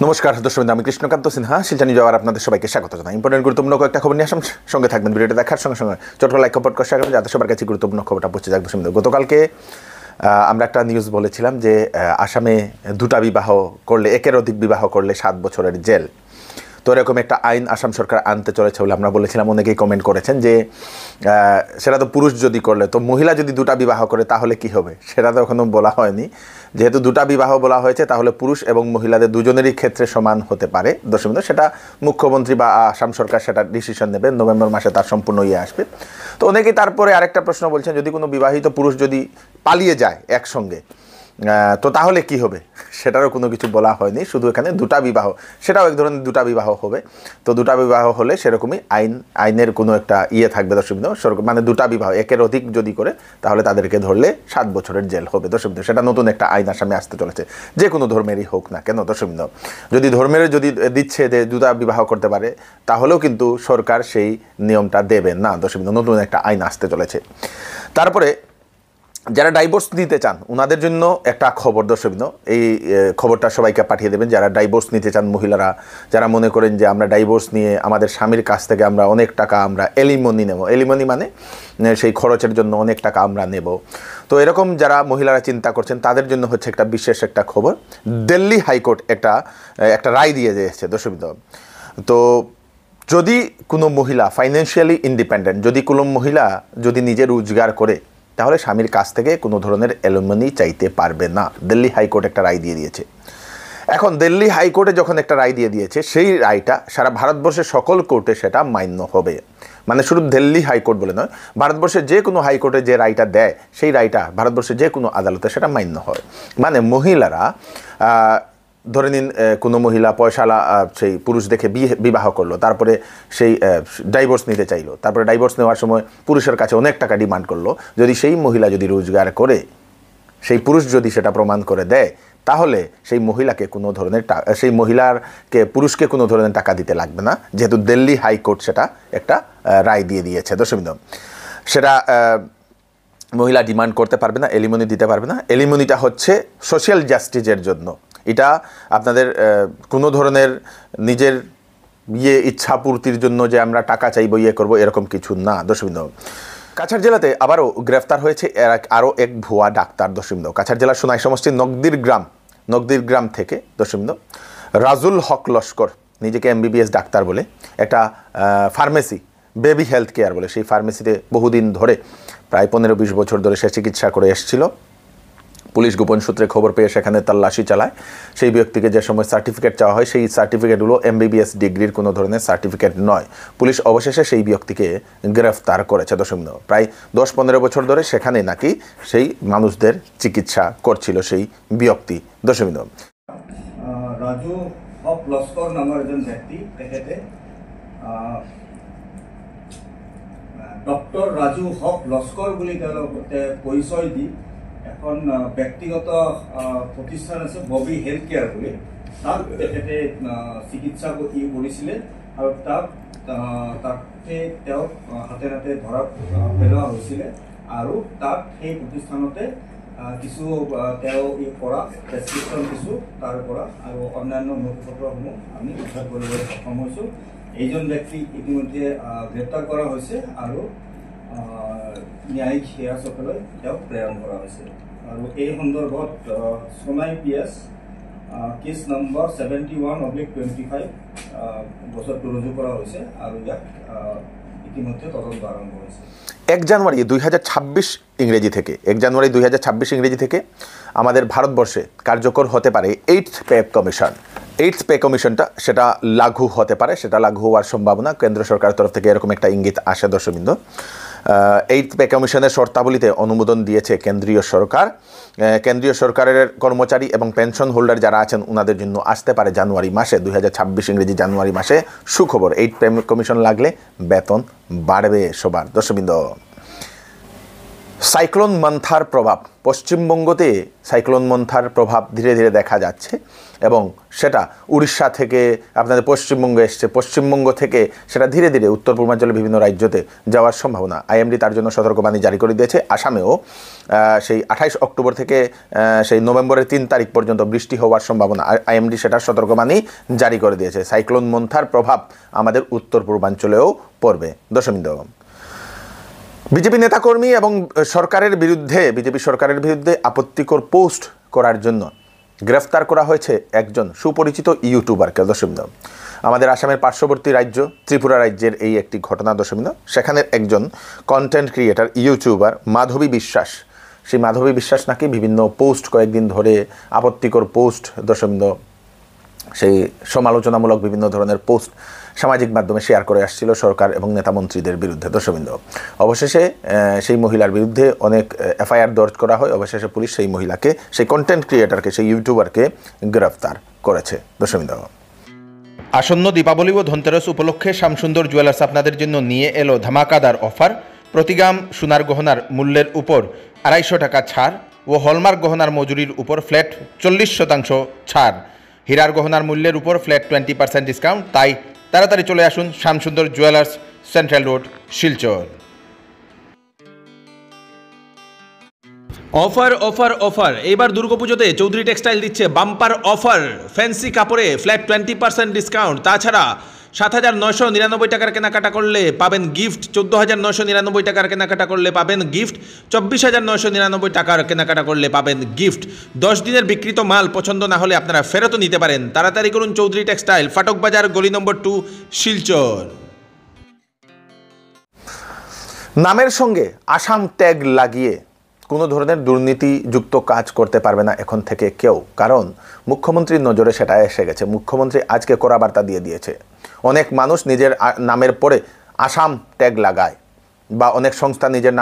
নমস্কার দর্শক, আমি কৃষ্ণকান্ত সিনহা শিলচর যাওয়ার আপনাদের সবাইকে স্বাগত জানাই। ইম্পর্টেন্ট গুরুত্বপূর্ণ কয়েকটা খবর নিয়ে আসাম, সঙ্গে থাকবেন। ভিডিওটা দেখার সঙ্গে সঙ্গে ছোট লাইক কমেন্ট করে শেয়ার করবেন যাতে সবার কাছে গুরুত্বপূর্ণ খবরটা পৌঁছে যাক। দর্শক, গতকালকে আমরা একটা নিউজ বলেছিলাম যে আসামে দুটা বিবাহ করলে, একের অধিক বিবাহ করলে 7 বছরের জেল। তো এরকম একটা আইন আসাম সরকার আনতে চলেছে বলে আমরা বলেছিলাম। অনেকেই কমেন্ট করেছেন যে সেটা তো পুরুষ যদি করলে, তো মহিলা যদি দুটা বিবাহ করে তাহলে কি হবে, সেটা তো এখনও বলা হয়নি। যেহেতু দুটা বিবাহ বলা হয়েছে, তাহলে পুরুষ এবং মহিলাদের দুজনেরই ক্ষেত্রে সমান হতে পারে। দর্শক, সেটা মুখ্যমন্ত্রী বা আসাম সরকার সেটা ডিসিশন নেবে, নভেম্বর মাসে তার সম্পূর্ণ আসবে। তো অনেকেই তারপরে আরেকটা প্রশ্ন বলছেন, যদি কোনো বিবাহিত পুরুষ যদি পালিয়ে যায় একসঙ্গে, তো তাহলে কি হবে, সেটারও কোনো কিছু বলা হয়নি। শুধু এখানে দুটা বিবাহ, সেটাও এক ধরনের দুটা বিবাহ হবে। তো দুটা বিবাহ হলে সেরকমই আইনের কোনো একটা থাকবে দর্শক, মানে দুটা বিবাহ একের অধিক যদি করে তাহলে তাদেরকে ধরলে 7 বছরের জেল হবে দর্শক। সেটা নতুন একটা আইন আসামে আসতে চলেছে, যে কোনো ধর্মেরই হোক না কেন দর্শক। যদি ধর্মের যদি দিচ্ছে যে দুটা বিবাহ করতে পারে, তাহলেও কিন্তু সরকার সেই নিয়মটা দেবেন না দর্শক। নতুন একটা আইন আসতে চলেছে। তারপরে যারা ডাইভোর্স নিতে চান ওনাদের জন্য একটা খবর দর্শক, এই খবরটা সবাইকে পাঠিয়ে দেবেন। যারা ডাইভোর্স নিতে চান মহিলারা, যারা মনে করেন যে আমরা ডাইভোর্স নিয়ে আমাদের স্বামীর কাছ থেকে আমরা অনেক টাকা আমরা এলিমনি নেব, এলিমনি মানে সেই খরচের জন্য অনেক টাকা আমরা নেব, তো এরকম যারা মহিলারা চিন্তা করছেন তাদের জন্য হচ্ছে একটা বিশেষ একটা খবর। দিল্লি হাইকোর্ট একটা রায় দিয়ে দিয়েছে দর্শক। তো যদি কোনো মহিলা ফাইন্যান্সিয়ালি ইন্ডিপেন্ডেন্ট, যদি কোনো মহিলা যদি নিজে রোজগার করে, তাহলে স্বামীর কাছ থেকে কোনো ধরনের এলিমনি চাইতে পারবে না। দিল্লি হাইকোর্ট একটা রায় দিয়ে দিয়েছে। এখন দিল্লি হাইকোর্টে যখন একটা রায় দিয়ে দিয়েছে, সেই রায়টা সারা ভারতবর্ষের সকল কোর্টে সেটা মান্য হবে। মানে শুধু দিল্লি হাইকোর্ট বলে নয়, ভারতবর্ষের যে কোনো হাইকোর্টে যে রায়টা দেয়, সেই রায়টা ভারতবর্ষের যে কোনো আদালতে সেটা মান্য হয়। মানে মহিলারা, ধরে নিন কোনো মহিলা পয়সালা সেই পুরুষ দেখে বিবাহ করলো, তারপরে সেই ডাইভোর্স নিতে চাইলো, তারপরে ডাইভোর্স নেওয়ার সময় পুরুষের কাছে অনেক টাকা ডিমান্ড করলো। যদি সেই মহিলা যদি রোজগার করে, সেই পুরুষ যদি সেটা প্রমাণ করে দেয়, তাহলে সেই মহিলাকে কোনো ধরনের সেই মহিলারকে পুরুষকে কোনো ধরনের টাকা দিতে লাগবে না, যেহেতু দিল্লি হাইকোর্ট সেটা একটা রায় দিয়ে দিয়েছে দর্শক। সেটা মহিলা ডিমান্ড করতে পারবে না, এলিমনি দিতে পারবে না। এলিমনিটা হচ্ছে সোশ্যাল জাস্টিসের জন্য। এটা আপনাদের কোনো ধরনের নিজের ইচ্ছা পূর্তির জন্য যে আমরা টাকা চাইবো করবো এরকম কিছু না দর্শক। কাছাড় জেলাতে আবারও গ্রেফতার হয়েছে আরও এক ভুয়া ডাক্তার দর্শক। কাছাড় জেলার সোনাই সমষ্টির নগদির গ্রাম থেকে দর্শক রাজুল হক লস্কর, নিজেকে MBBS ডাক্তার বলে, একটা ফার্মেসি বেবি হেলথ কেয়ার বলে, সেই ফার্মেসিতে বহুদিন ধরে প্রায় 15-20 বছর ধরে সে চিকিৎসা করে এসেছিল। পুলিশ গোপন সূত্রে খবর পেয়ে সেখানে তল্লাশি চালায়। সেই ব্যক্তিকে যে সময় সার্টিফিকেট চাওয়া হয়, সেই সার্টিফিকেটগুলো MBBS ডিগ্রির কোনো ধরনের সার্টিফিকেট নয়। পুলিশ অবশেষে সেই ব্যক্তিকে গ্রেফতার করেছে দর্শক। প্রায় 10-15 বছর ধরে সেখানে নাকি সেই মানুষদের চিকিৎসা করছিল সেই ব্যক্তি দর্শক। রাজু হক লস্কর নামৰ এজন ব্যক্তি, তেখেতে ডক্টৰ ৰাজু হক লস্কর বুলি তেওঁলোকে পৰিচয় দি এখন ব্যক্তিগত প্ৰতিষ্ঠান আছে ববি হেল্থ কেয়াৰ বুলি, তাত তেখেতে চিকিৎসা কৰিছিলে আৰু তাতে তেওঁক হাতে হাতে ধৰা পেলোৱা হৈছিলে। আৰু তাত সেই প্ৰতিষ্ঠানতে কিছু তেওঁ কৰা প্ৰেছক্ৰিপশ্যন কিছু তাৰ পৰা আৰু অন্যান্য নথিপত্ৰসমূহ আমি উদ্ধাৰ কৰিবলৈ সক্ষম হৈছোঁ। এইজন ব্যক্তিক ইতিমধ্যে গ্ৰেপ্তাৰ কৰা হৈছে আৰু ন্যায়িক হিৰাচতলৈ তেওঁক প্ৰেৰণ কৰা হৈছে। আৰু এই সন্দৰ্ভত সোনাই PS কেছ নম্বৰ 71/25 বছৰটো ৰুজু কৰা হৈছে আৰু ইয়াক ইতিমধ্যে তদন্ত আৰম্ভ হৈছে। 1 জানুয়ারি 2026 ইংরেজি থেকে 1 জানুয়ারি 2026 ইংরেজি থেকে আমাদের ভারতবর্ষে কার্যকর হতে পারে 8th pay commission. 8th pay কমিশনটা সেটা লাগু হতে পারে, সেটা লাগু হওয়ার সম্ভাবনা কেন্দ্র সরকারের তরফ থেকে এরকম একটা ইঙ্গিত আসে দর্শকবৃন্দ। 8th পে কমিশনের শর্তাবলীতে অনুমোদন দিয়েছে কেন্দ্রীয় সরকার। কেন্দ্রীয় সরকারের কর্মচারী এবং পেনশন হোল্ডার যারা আছেন ওনাদের জন্য আসতে পারে জানুয়ারি মাসে, 2026 ইংরেজি জানুয়ারি মাসে সুখবর। 8th পে কমিশন লাগলে বেতন বাড়বে সবার দর্শকবৃন্দ। সাইক্লোন মন্থার প্রভাব, পশ্চিমবঙ্গতে সাইক্লোন মন্থার প্রভাব ধীরে ধীরে দেখা যাচ্ছে। এবং সেটা উড়িষ্যা থেকে আপনাদের পশ্চিমবঙ্গে এসছে, পশ্চিমবঙ্গ থেকে সেটা ধীরে ধীরে উত্তর পূর্বাঞ্চলের বিভিন্ন রাজ্যতে যাওয়ার সম্ভাবনা। আইএমডি তার জন্য সতর্কবাণী জারি করে দিয়েছে। আসামেও সেই 28 অক্টোবর থেকে সেই নভেম্বরের 3 তারিখ পর্যন্ত বৃষ্টি হওয়ার সম্ভাবনা, আইএমডি সেটার সতর্কবাণী জারি করে দিয়েছে। সাইক্লোন মন্থার প্রভাব আমাদের উত্তর পূর্বাঞ্চলেও পড়বে। দশমিন্দু, বিজেপি নেতাকর্মী এবং বিজেপি সরকারের বিরুদ্ধে আপত্তিকর পোস্ট করার জন্য গ্রেফতার করা হয়েছে একজন সুপরিচিত ইউটিউবারকে। দশমিন্দু, আমাদের আসামের পার্শ্ববর্তী রাজ্য ত্রিপুরা রাজ্যের এই একটি ঘটনা। দশমিন্দু, সেখানের একজন কন্টেন্ট ক্রিয়েটার ইউটিউবার মাধবী বিশ্বাস, সেই মাধবী বিশ্বাস নাকি বিভিন্ন পোস্ট কয়েকদিন ধরে আপত্তিকর পোস্ট, দশমিন্দু সেই সমালোচনামূলক বিভিন্ন ধরনের পোস্ট সামাজিক মাধ্যমে শেয়ার করে আসছিল সরকার এবং নেতামন্ত্রীদের বিরুদ্ধে। দশমিন্দু, অবশেষে সেই মহিলার বিরুদ্ধে অনেক এফআইআর দর্জ করা হয়। অবশেষে পুলিশ সেই মহিলাকে, সেই কন্টেন্ট ক্রিয়েটারকে, সেই ইউটিউবারকে গ্রেফতার করেছে। দশমিন্দু, আসন্ন দীপাবলি ও ধনতেরস উপলক্ষে শ্যামসুন্দর জুয়েলার্স আপনাদের জন্য নিয়ে এলো ধামাকাদার অফার। প্রতি গ্রাম সোনার গহনার মূল্যের উপর 250 টাকা ছাড় ও হলমার্ক গহনার মজুরির উপর ফ্ল্যাট 40% ছাড়। হীরার গহনার মূল্যের উপর ফ্ল্যাট 20% ডিসকাউন্ট। তাই তাড়াতাড়ি চলে আসুন Shyamsundar jewellers, central road, Silchar. Offer offer offer, এবার দুর্গাপুজোতে চৌধুরী টেক্সটাইল দিচ্ছে বাম্পার অফার। ফ্যান্সি কাপড়ে ফ্ল্যাট 20% ডিসকাউন্ট। তাছাড়া 7,999 টাকার কেনাকাটা করলে পাবেন গিফট, 14,999 টাকার কেনাকাটা করলে পাবেন গিফট, 24,999 টাকার কেনাকাটা করলে পাবেন গিফট। 10 দিনের বিক্রিত মাল পছন্দ না হলে আপনারা ফেরতও নিতে পারেন। তাড়াতাড়ি করুন চৌধুরী টেক্সটাইল, ফাটক বাজার, গলি নম্বর 2, শিলচর। নামের সঙ্গে আসাম ট্যাগ লাগিয়ে কোনো ধরনের দুর্নীতিযুক্ত কাজ করতে পারবে না এখন থেকে কেউ, কারণ মুখ্যমন্ত্রীর নজরে সেটা এসে গেছে। মুখ্যমন্ত্রী আজকে কড়া বার্তা দিয়ে দিয়েছে। অনেক মানুষ নিজের নামের পরে আসাম ট্যাগ লাগায়, বা অনেক সংস্থা নিজের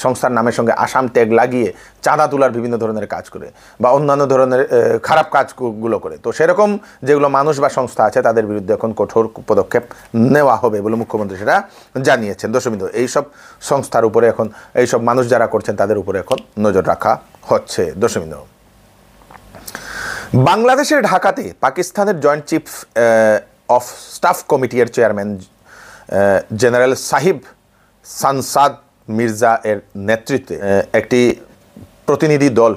সংস্থার নামের সঙ্গে আসাম ট্যাগ লাগিয়ে চাঁদা তোলার বিভিন্ন ধরনের কাজ করে, বা অন্যান্য ধরনের খারাপ কাজগুলো করে। তো সেরকম যেগুলো মানুষ বা সংস্থা আছে তাদের বিরুদ্ধে এখন কঠোর পদক্ষেপ নেওয়া হবে বলে মুখ্যমন্ত্রী সেটা জানিয়েছেন। দশমিন্দু, এইসব সংস্থার উপরে এখন, এইসব মানুষ যারা করছেন তাদের উপরে এখন নজর রাখা হচ্ছে। দশমিন্দু, বাংলাদেশের ঢাকাতে পাকিস্তানের জয়েন্ট চিফ অফ স্টাফ কমিটির চেয়ারম্যান জেনারেল সাহিব সানসাদ মির্জা এর নেতৃত্বে একটি প্রতিনিধি দল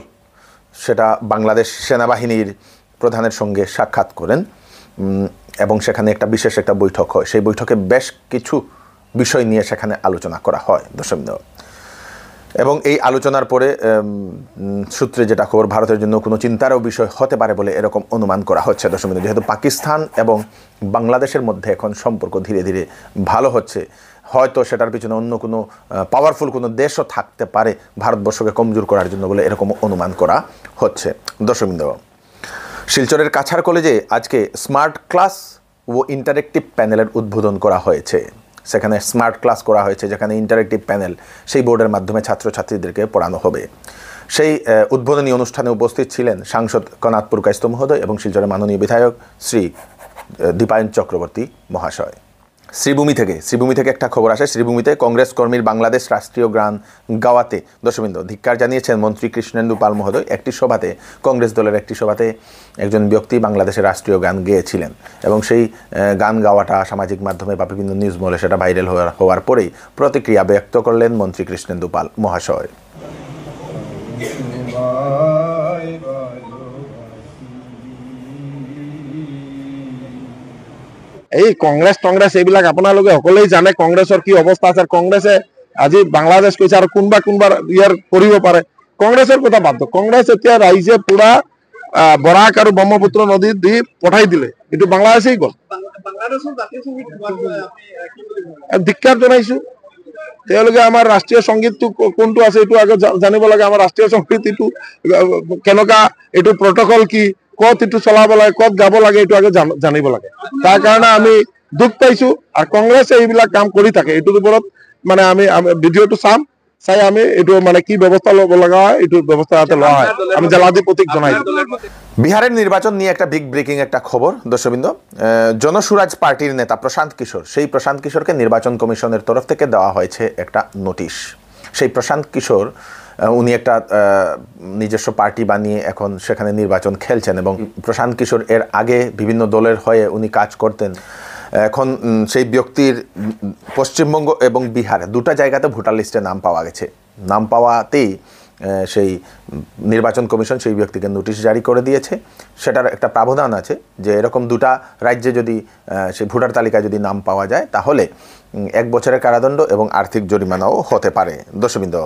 সেটা বাংলাদেশ সেনাবাহিনীর প্রধানের সঙ্গে সাক্ষাৎ করেন এবং সেখানে একটা বিশেষ একটা বৈঠক হয়। সেই বৈঠকে বেশ কিছু বিষয় নিয়ে সেখানে আলোচনা করা হয়। দশমিন্দু, এবং এই আলোচনার পরে সূত্রে যেটা খবর, ভারতের জন্য কোনো চিন্তারও বিষয় হতে পারে বলে এরকম অনুমান করা হচ্ছে। দশমিন্দু, যেহেতু পাকিস্তান এবং বাংলাদেশের মধ্যে এখন সম্পর্ক ধীরে ধীরে ভালো হচ্ছে, হয়তো সেটার পিছনে অন্য কোনো পাওয়ারফুল কোনো দেশও থাকতে পারে ভারতবর্ষকে কমজোর করার জন্য বলে এরকম অনুমান করা হচ্ছে। দশমিন্দু, শিলচরের কাছাড় কলেজে আজকে স্মার্ট ক্লাস ও ইন্টারেক্টিভ প্যানেলের উদ্বোধন করা হয়েছে। সেখানে স্মার্ট ক্লাস করা হয়েছে, যেখানে ইন্টারেক্টিভ প্যানেল, সেই বোর্ডের মাধ্যমে ছাত্রছাত্রীদেরকে পড়ানো হবে। সেই উদ্বোধনী অনুষ্ঠানে উপস্থিত ছিলেন সাংসদ কনাথপুর কায়স্থ মহোদয় এবং শিলচরের মাননীয় বিধায়ক শ্রী দীপায়ন চক্রবর্তী মহাশয়। শ্রীভূমি থেকে একটা খবর আসে। শ্রীভূমিতে কংগ্রেস কর্মীর বাংলাদেশ রাষ্ট্রীয় গান গাওয়াতে দশমিন্দু ধিক্কার জানিয়েছেন মন্ত্রী কৃষ্ণেন্দু পাল মহোদয়। একটি সভাতে, কংগ্রেস দলের একটি সভাতে একজন ব্যক্তি বাংলাদেশের রাষ্ট্রীয় গান গেয়েছিলেন এবং সেই গান গাওয়াটা সামাজিক মাধ্যমে বা বিভিন্ন নিউজ মহলে সেটা ভাইরাল হওয়ার পরেই প্রতিক্রিয়া ব্যক্ত করলেন মন্ত্রী কৃষ্ণেন্দু পাল মহাশয়। এই কংগ্ৰেছ এইবিলাক আপোনালোকে সকলোৱে জানে কংগ্ৰেছৰ কি অৱস্থা আছে। কংগ্ৰেছে আজি বাংলাদেশ কৈছে আৰু কোনোবা ইয়াৰ কৰিব পাৰে। কংগ্ৰেছৰ কথা বাদ দিয়ক, কংগ্ৰেছ এতিয়া ৰাইজে পুৰা বৰাক আৰু ব্ৰহ্মপুত্ৰ নদীত দি পঠাই দিলে, এইটো বাংলাদেশেই গ'ল। ধিক্কাৰ জনাইছো। তেওঁলোকে আমাৰ ৰাষ্ট্ৰীয় সংগীতটো কোনটো আছে এইটো আগত জানিব লাগে। আমাৰ ৰাষ্ট্ৰীয় সংগীত এইটো কেনেকুৱা, এইটো প্ৰটকল কি, কত এইটো চলাব লাগে, কত গাব লাগে, এইটো আগে জানিব লাগে। তাৰ কাৰণে আমি দুখ পাইছো। আৰু কংগ্ৰেছে এইবিলাক কাম কৰি থাকে। এইটোৰ ওপৰত মানে আমি ভিডিঅ'টো চাই আমি এইটো মানে কি ব্যবস্থা লব লগা হয়, এইটো ব্যবস্থা যাতে লওয়া হয় আমি জেলাধিপতিক জনাই দিই। বিহারের নির্বাচন নিয়ে একটা বিগ ব্রেকিং একটা খবর দর্শকবৃন্দ। জনসুরাজ পার্টির নেতা প্রশান্ত কিশোর, সেই প্রশান্ত কিশোরকে নির্বাচন কমিশনের তরফ থেকে দেওয়া হয়েছে একটা নোটিশ। সেই প্রশান্ত কিশোর উনি একটা নিজস্ব পার্টি বানিয়ে এখন সেখানে নির্বাচন খেলছেন এবং প্রশান্ত কিশোর এর আগে বিভিন্ন দলের হয়ে উনি কাজ করতেন। এখন সেই ব্যক্তির পশ্চিমবঙ্গ এবং বিহার দুটা জায়গাতে ভোটার লিস্টে নাম পাওয়া গেছে। নাম পাওয়াতেই সেই নির্বাচন কমিশন সেই ব্যক্তিকে নোটিশ জারি করে দিয়েছে। সেটার একটা প্রাবধান আছে যে এরকম দুটা রাজ্যে যদি সেই ভোটার তালিকায় যদি নাম পাওয়া যায় তাহলে 1 বছরের কারাদণ্ড এবং আর্থিক জরিমানাও হতে পারে। দর্শকবৃন্দ,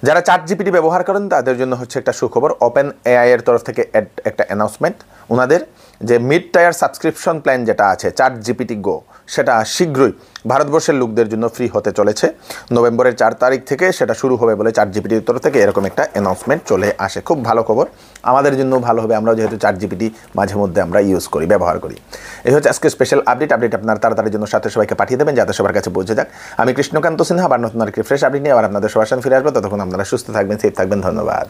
যারা ChatGPT ব্যবহার করেন তাদের জন্য হচ্ছে একটা সুখবর। ওপেন এআই এর তরফ থেকে একটা অ্যানাউন্সমেন্ট, ওনাদের যে মিড টায়ার সাবস্ক্রিপশন প্ল্যান যেটা আছে ChatGPT Go, সেটা শীঘ্রই ভারতবর্ষের লোকদের জন্য ফ্রি হতে চলেছে। নভেম্বরের 4 তারিখ থেকে সেটা শুরু হবে বলে ChatGPT এর তরফ থেকে এরকম একটা অ্যানাউন্সমেন্ট চলে আসে। খুব ভালো খবর, আমাদের জন্য ভালো হবে, আমরাও যেহেতু ChatGPT মাঝে মধ্যে আমরা ইউজ করি, ব্যবহার করি। এই হচ্ছে আজকে স্পেশাল আপডেট আপনার তাড়াতাড়ির জন্য সাথে সবাইকে পাঠিয়ে দেবেন যাতে সবার কাছে পৌঁছে যাক। আমি কৃষ্ণকান্ত সিনহা, আবার নতুন আরেকটি ফ্রেশ আপডেট নিয়ে আবার আপনাদের সবার সামনে ফিরে আসবো। ততক্ষণ আপনারা সুস্থ থাকবেন, সেফ থাকবেন। ধন্যবাদ।